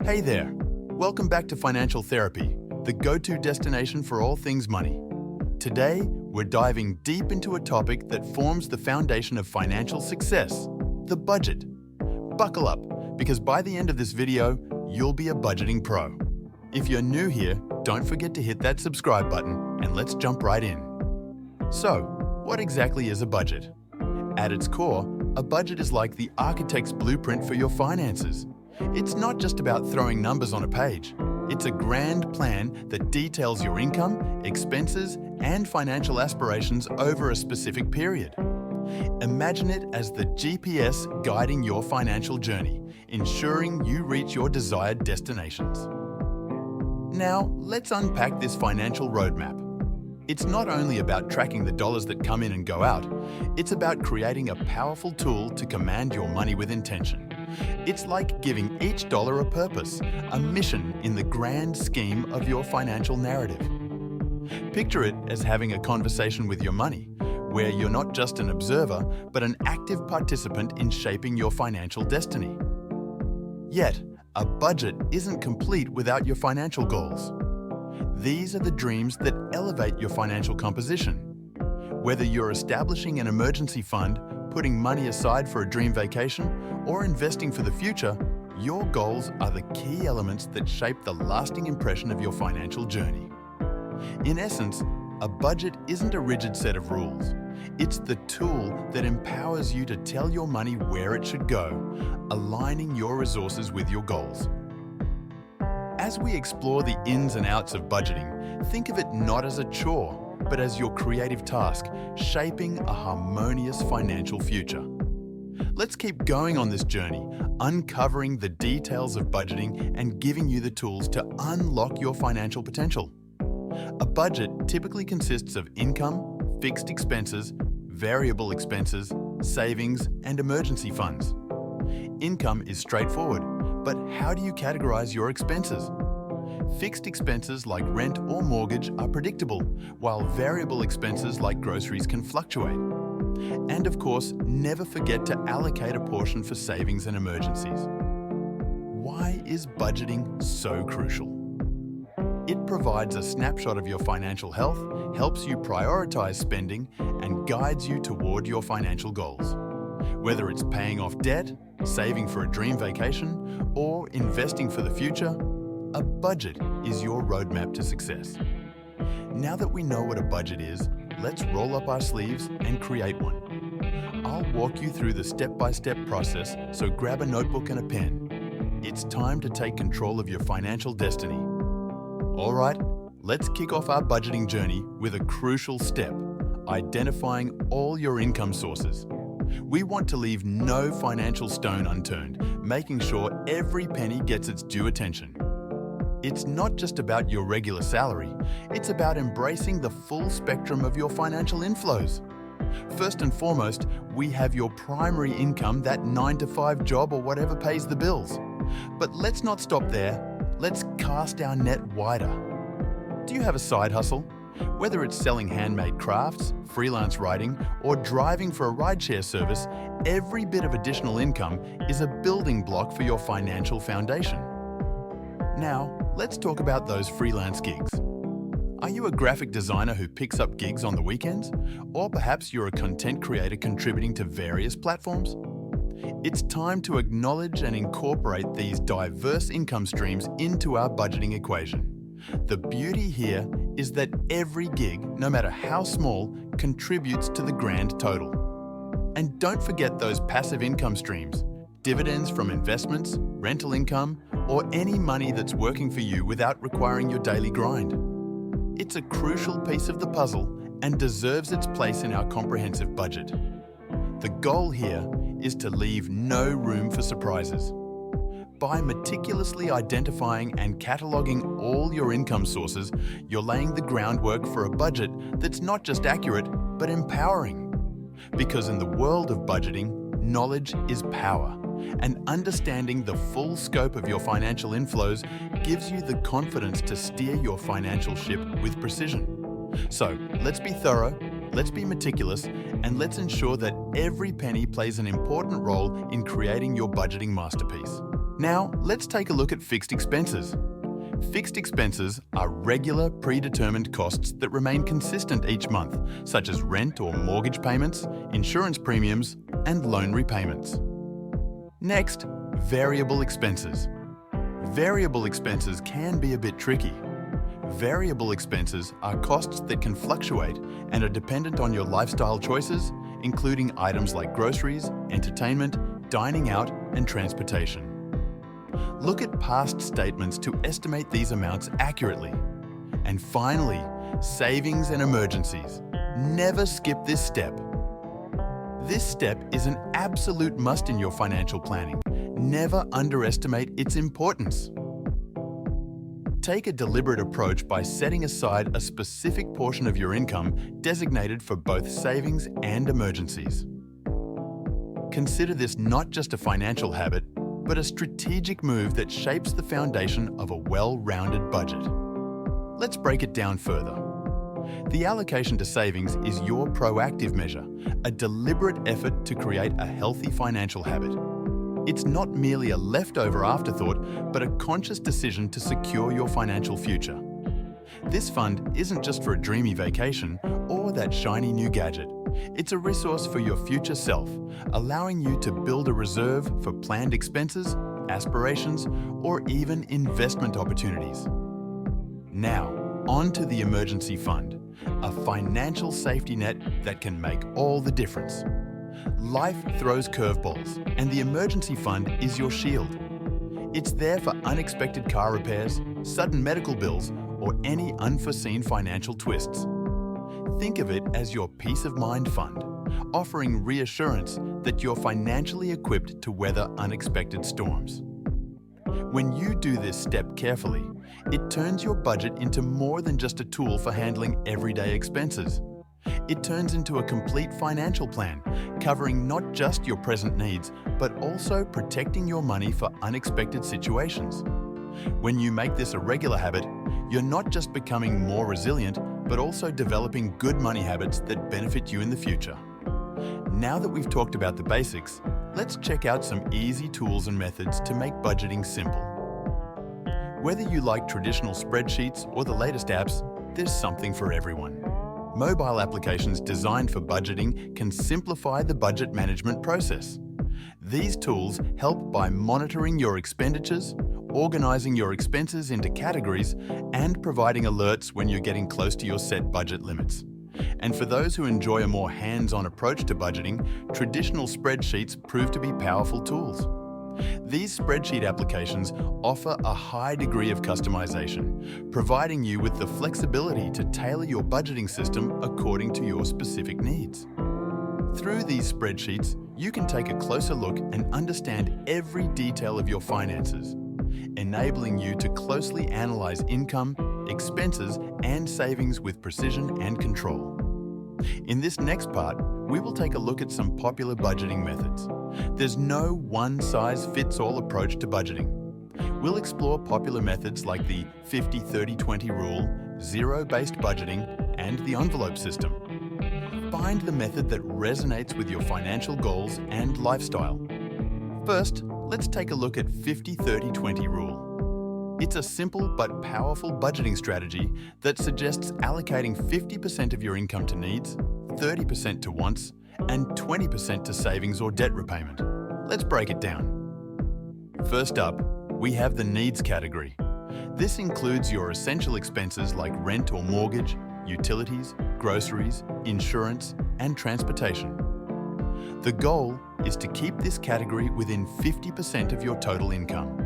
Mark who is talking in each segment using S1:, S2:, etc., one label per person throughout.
S1: Hey there! Welcome back to Financial Therapy, the go-to destination for all things money. Today, we're diving deep into a topic that forms the foundation of financial success, the budget. Buckle up, because by the end of this video, you'll be a budgeting pro. If you're new here, don't forget to hit that subscribe button, and let's jump right in. So, what exactly is a budget? At its core, a budget is like the architect's blueprint for your finances. It's not just about throwing numbers on a page. It's a grand plan that details your income, expenses, and financial aspirations over a specific period. Imagine it as the GPS guiding your financial journey, ensuring you reach your desired destinations. Now, let's unpack this financial roadmap. It's not only about tracking the dollars that come in and go out, it's about creating a powerful tool to command your money with intention. It's like giving each dollar a purpose, a mission in the grand scheme of your financial narrative. Picture it as having a conversation with your money, where you're not just an observer, but an active participant in shaping your financial destiny. Yet, a budget isn't complete without your financial goals. These are the dreams that elevate your financial composition. Whether you're establishing an emergency fund, putting money aside for a dream vacation, or investing for the future, your goals are the key elements that shape the lasting impression of your financial journey. In essence, a budget isn't a rigid set of rules. It's the tool that empowers you to tell your money where it should go, aligning your resources with your goals. As we explore the ins and outs of budgeting, think of it not as a chore, but as your creative task, shaping a harmonious financial future. Let's keep going on this journey, uncovering the details of budgeting and giving you the tools to unlock your financial potential. A budget typically consists of income, fixed expenses, variable expenses, savings, and emergency funds. Income is straightforward, but how do you categorize your expenses? Fixed expenses like rent or mortgage are predictable, while variable expenses like groceries can fluctuate. And of course, never forget to allocate a portion for savings and emergencies. Why is budgeting so crucial? It provides a snapshot of your financial health, helps you prioritize spending, and guides you toward your financial goals. Whether it's paying off debt, saving for a dream vacation, or investing for the future, a budget is your roadmap to success. Now that we know what a budget is, let's roll up our sleeves and create one. I'll walk you through the step-by-step process, so grab a notebook and a pen. It's time to take control of your financial destiny. All right, let's kick off our budgeting journey with a crucial step: identifying all your income sources. We want to leave no financial stone unturned, making sure every penny gets its due attention. It's not just about your regular salary, it's about embracing the full spectrum of your financial inflows. First and foremost, we have your primary income, that 9-to-5 job or whatever pays the bills. But let's not stop there. Let's cast our net wider. Do you have a side hustle? Whether it's selling handmade crafts, freelance writing, or driving for a rideshare service, every bit of additional income is a building block for your financial foundation. Now, let's talk about those freelance gigs. Are you a graphic designer who picks up gigs on the weekends? Or perhaps you're a content creator contributing to various platforms? It's time to acknowledge and incorporate these diverse income streams into our budgeting equation. The beauty here is that every gig, no matter how small, contributes to the grand total. And don't forget those passive income streams: dividends from investments, rental income, or any money that's working for you without requiring your daily grind. It's a crucial piece of the puzzle and deserves its place in our comprehensive budget. The goal here is to leave no room for surprises. By meticulously identifying and cataloging all your income sources, you're laying the groundwork for a budget that's not just accurate, but empowering. Because in the world of budgeting, knowledge is power, and understanding the full scope of your financial inflows gives you the confidence to steer your financial ship with precision. So, let's be thorough, let's be meticulous, and let's ensure that every penny plays an important role in creating your budgeting masterpiece. Now, let's take a look at fixed expenses. Fixed expenses are regular, predetermined costs that remain consistent each month, such as rent or mortgage payments, insurance premiums, and loan repayments. Next, variable expenses. Variable expenses can be a bit tricky. Variable expenses are costs that can fluctuate and are dependent on your lifestyle choices, including items like groceries, entertainment, dining out, and transportation. Look at past statements to estimate these amounts accurately. And finally, savings and emergencies. Never skip this step. This step is an absolute must in your financial planning. Never underestimate its importance. Take a deliberate approach by setting aside a specific portion of your income designated for both savings and emergencies. Consider this not just a financial habit, but a strategic move that shapes the foundation of a well-rounded budget. Let's break it down further. The allocation to savings is your proactive measure, a deliberate effort to create a healthy financial habit. It's not merely a leftover afterthought, but a conscious decision to secure your financial future. This fund isn't just for a dreamy vacation or that shiny new gadget. It's a resource for your future self, allowing you to build a reserve for planned expenses, aspirations, or even investment opportunities. Now, on to the emergency fund, a financial safety net that can make all the difference. Life throws curveballs, and the emergency fund is your shield. It's there for unexpected car repairs, sudden medical bills, or any unforeseen financial twists. Think of it as your peace of mind fund, offering reassurance that you're financially equipped to weather unexpected storms. When you do this step carefully, it turns your budget into more than just a tool for handling everyday expenses. It turns into a complete financial plan, covering not just your present needs, but also protecting your money for unexpected situations. When you make this a regular habit, you're not just becoming more resilient, but also developing good money habits that benefit you in the future. Now that we've talked about the basics, let's check out some easy tools and methods to make budgeting simple. Whether you like traditional spreadsheets or the latest apps, there's something for everyone. Mobile applications designed for budgeting can simplify the budget management process. These tools help by monitoring your expenditures, organizing your expenses into categories, and providing alerts when you're getting close to your set budget limits. And for those who enjoy a more hands-on approach to budgeting, traditional spreadsheets prove to be powerful tools. These spreadsheet applications offer a high degree of customization, providing you with the flexibility to tailor your budgeting system according to your specific needs. Through these spreadsheets, you can take a closer look and understand every detail of your finances, enabling you to closely analyze income, expenses, and savings with precision and control. In this next part, we will take a look at some popular budgeting methods. There's no one-size-fits-all approach to budgeting. We'll explore popular methods like the 50-30-20 rule, zero-based budgeting, and the envelope system. Find the method that resonates with your financial goals and lifestyle. First, let's take a look at 50-30-20 rule. It's a simple but powerful budgeting strategy that suggests allocating 50% of your income to needs, 30% to wants, and 20% to savings or debt repayment. Let's break it down. First up, we have the needs category. This includes your essential expenses like rent or mortgage, utilities, groceries, insurance, and transportation. The goal is to keep this category within 50% of your total income.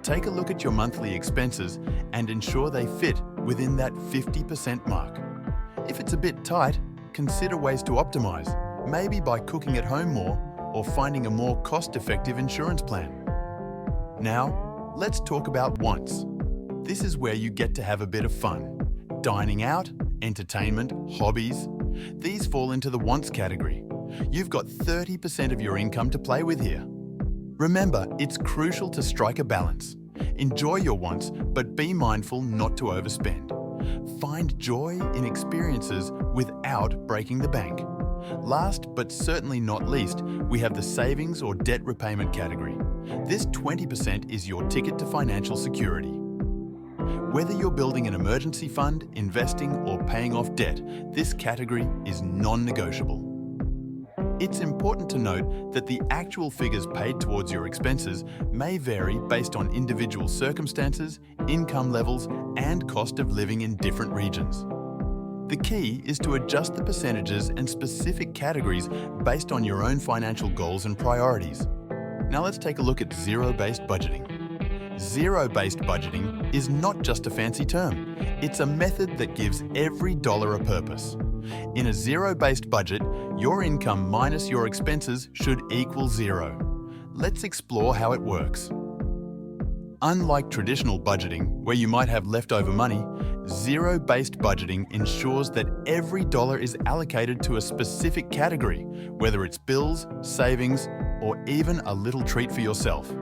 S1: Take a look at your monthly expenses and ensure they fit within that 50% mark. If it's a bit tight, consider ways to optimize, maybe by cooking at home more or finding a more cost-effective insurance plan. Now, let's talk about wants. This is where you get to have a bit of fun. Dining out, entertainment, hobbies, these fall into the wants category. You've got 30% of your income to play with here. Remember, it's crucial to strike a balance. Enjoy your wants, but be mindful not to overspend. Find joy in experiences without breaking the bank. Last but certainly not least, we have the savings or debt repayment category. This 20% is your ticket to financial security. Whether you're building an emergency fund, investing, or paying off debt, this category is non-negotiable. It's important to note that the actual figures paid towards your expenses may vary based on individual circumstances, income levels, and cost of living in different regions. The key is to adjust the percentages and specific categories based on your own financial goals and priorities. Now let's take a look at zero-based budgeting. Zero-based budgeting is not just a fancy term. It's a method that gives every dollar a purpose. In a zero-based budget, your income minus your expenses should equal zero. Let's explore how it works. Unlike traditional budgeting, where you might have leftover money, zero-based budgeting ensures that every dollar is allocated to a specific category, whether it's bills, savings, or even a little treat for yourself.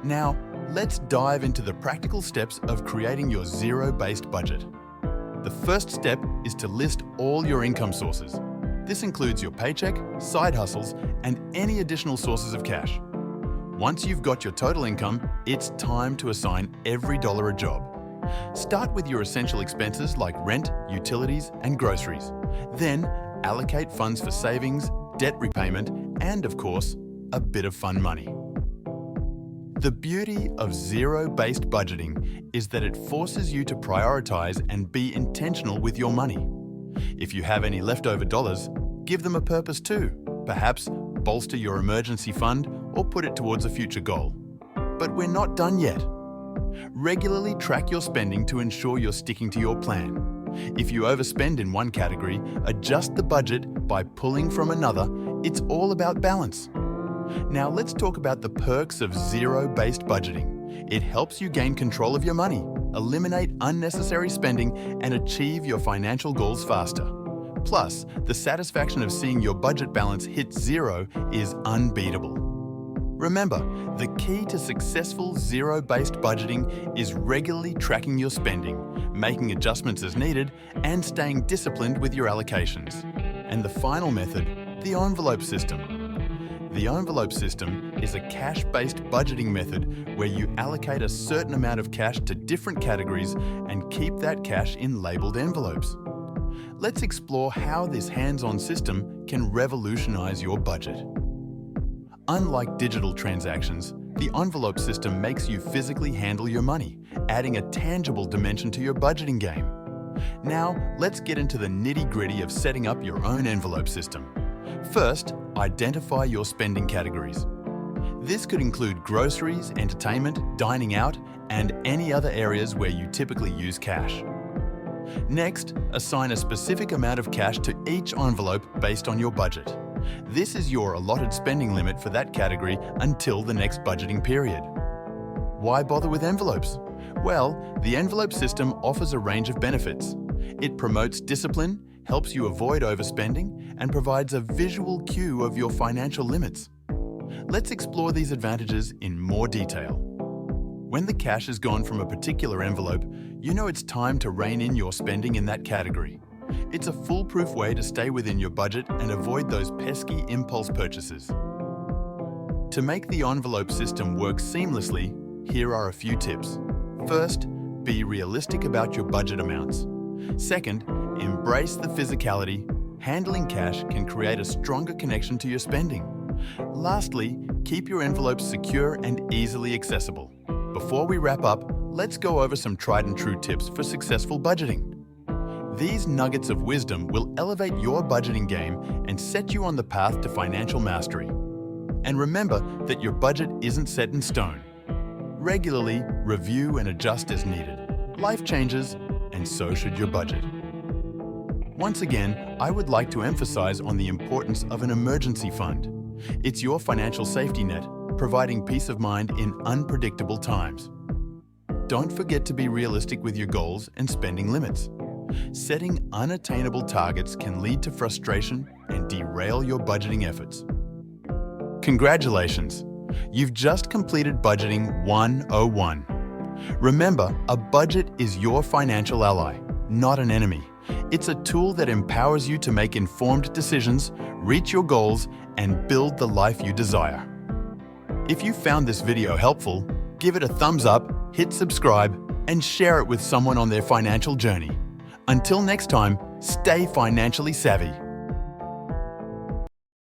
S1: Now, let's dive into the practical steps of creating your zero-based budget. The first step is to list all your income sources. This includes your paycheck, side hustles, and any additional sources of cash. Once you've got your total income, it's time to assign every dollar a job. Start with your essential expenses like rent, utilities, and groceries. Then, allocate funds for savings, debt repayment, and of course, a bit of fun money. The beauty of zero-based budgeting is that it forces you to prioritize and be intentional with your money. If you have any leftover dollars, give them a purpose too. Perhaps bolster your emergency fund or put it towards a future goal. But we're not done yet. Regularly track your spending to ensure you're sticking to your plan. If you overspend in one category, adjust the budget by pulling from another. It's all about balance. Now let's talk about the perks of zero-based budgeting. It helps you gain control of your money, eliminate unnecessary spending, and achieve your financial goals faster. Plus, the satisfaction of seeing your budget balance hit zero is unbeatable. Remember, the key to successful zero-based budgeting is regularly tracking your spending, making adjustments as needed, and staying disciplined with your allocations. And the final method, the envelope system. The envelope system is a cash-based budgeting method where you allocate a certain amount of cash to different categories and keep that cash in labeled envelopes. Let's explore how this hands-on system can revolutionize your budget. Unlike digital transactions, the envelope system makes you physically handle your money, adding a tangible dimension to your budgeting game. Now, let's get into the nitty-gritty of setting up your own envelope system. First, identify your spending categories. This could include groceries, entertainment, dining out, and any other areas where you typically use cash. Next, assign a specific amount of cash to each envelope based on your budget. This is your allotted spending limit for that category until the next budgeting period. Why bother with envelopes? Well, the envelope system offers a range of benefits. It promotes discipline, helps you avoid overspending, and provides a visual cue of your financial limits. Let's explore these advantages in more detail. When the cash is gone from a particular envelope, you know it's time to rein in your spending in that category. It's a foolproof way to stay within your budget and avoid those pesky impulse purchases. To make the envelope system work seamlessly, here are a few tips. First, be realistic about your budget amounts. Second, embrace the physicality. Handling cash can create a stronger connection to your spending. Lastly, keep your envelopes secure and easily accessible. Before we wrap up, let's go over some tried and true tips for successful budgeting. These nuggets of wisdom will elevate your budgeting game and set you on the path to financial mastery. And remember that your budget isn't set in stone. Regularly review and adjust as needed. Life changes, and so should your budget. Once again, I would like to emphasize on the importance of an emergency fund. It's your financial safety net, providing peace of mind in unpredictable times. Don't forget to be realistic with your goals and spending limits. Setting unattainable targets can lead to frustration and derail your budgeting efforts. Congratulations! You've just completed Budgeting 101. Remember, a budget is your financial ally, not an enemy. It's a tool that empowers you to make informed decisions, reach your goals, and build the life you desire. If you found this video helpful, give it a thumbs up, hit subscribe, and share it with someone on their financial journey. Until next time, stay financially savvy.